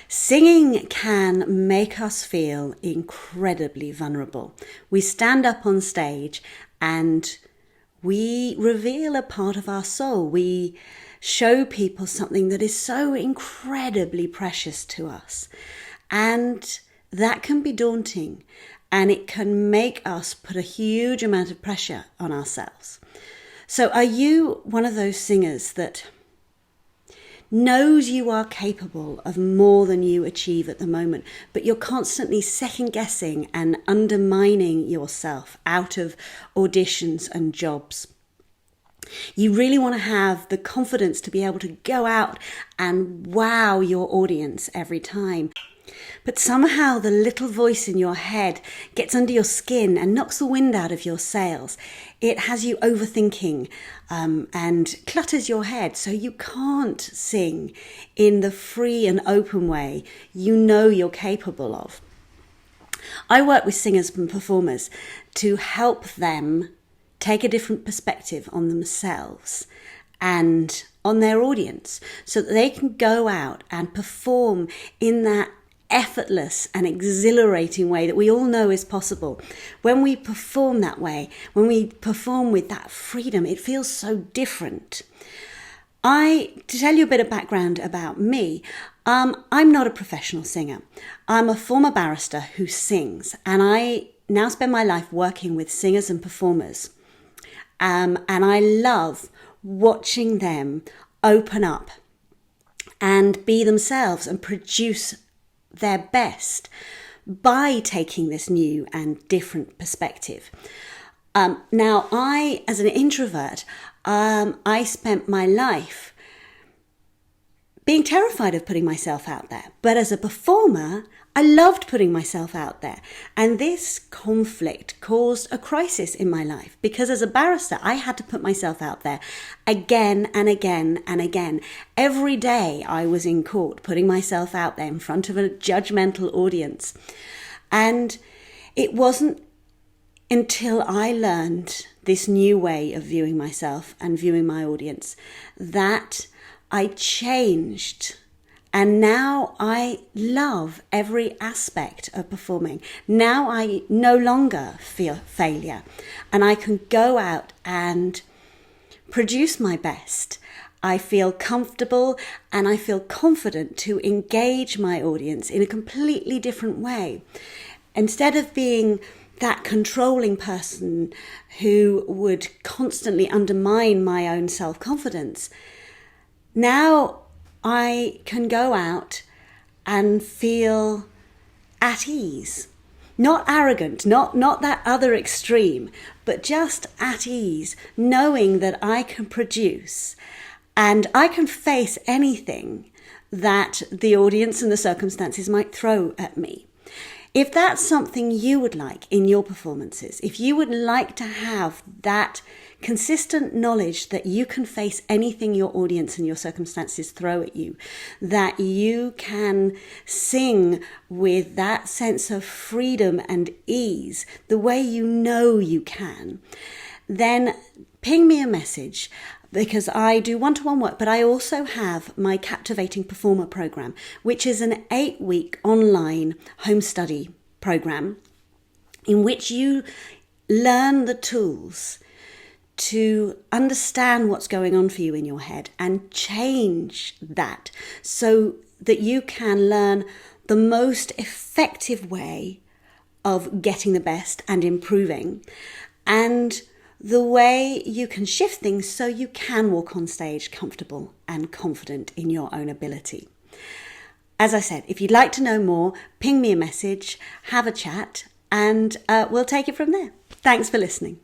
Singing can make us feel incredibly vulnerable. We stand up on stage and we reveal a part of our soul. We show people something that is so incredibly precious to us. And that can be daunting, and it can make us put a huge amount of pressure on ourselves. So are you one of those singers that knows you are capable of more than you achieve at the moment, but you're constantly second guessing and undermining yourself out of auditions and jobs? You really want to have the confidence to be able to go out and wow your audience every time. But somehow the little voice in your head gets under your skin and knocks the wind out of your sails. It has you overthinking and clutters your head, so you can't sing in the free and open way you know you're capable of. I work with singers and performers to help them take a different perspective on themselves and on their audience so that they can go out and perform in that effortless and exhilarating way that we all know is possible. When we perform that way, when we perform with that freedom, it feels so different. To tell you a bit of background about me, I'm not a professional singer. I'm a former barrister who sings, and I now spend my life working with singers and performers. And I love watching them open up and be themselves and produce their best by taking this new and different perspective. Now, as an introvert, I spent my life being terrified of putting myself out there. But as a performer, I loved putting myself out there. And this conflict caused a crisis in my life because as a barrister, I had to put myself out there again and again and again. Every day I was in court putting myself out there in front of a judgmental audience. And it wasn't until I learned this new way of viewing myself and viewing my audience that I changed. And now I love every aspect of performing. Now I no longer fear failure, and I can go out and produce my best. I feel comfortable and I feel confident to engage my audience in a completely different way. Instead of being that controlling person who would constantly undermine my own self-confidence, now I can go out and feel at ease. Not arrogant, not that other extreme, but just at ease, knowing that I can produce and I can face anything that the audience and the circumstances might throw at me. If that's something you would like in your performances, if you would like to have that consistent knowledge that you can face anything your audience and your circumstances throw at you, that you can sing with that sense of freedom and ease, the way you know you can, then ping me a message. Because I do one-to-one work, but I also have my Captivating Performer program, which is an 8-week online home study program in which you learn the tools to understand what's going on for you in your head and change that so that you can learn the most effective way of getting the best and improving, and the way you can shift things so you can walk on stage comfortable and confident in your own ability. As I said, if you'd like to know more, ping me a message, have a chat, and we'll take it from there. Thanks for listening.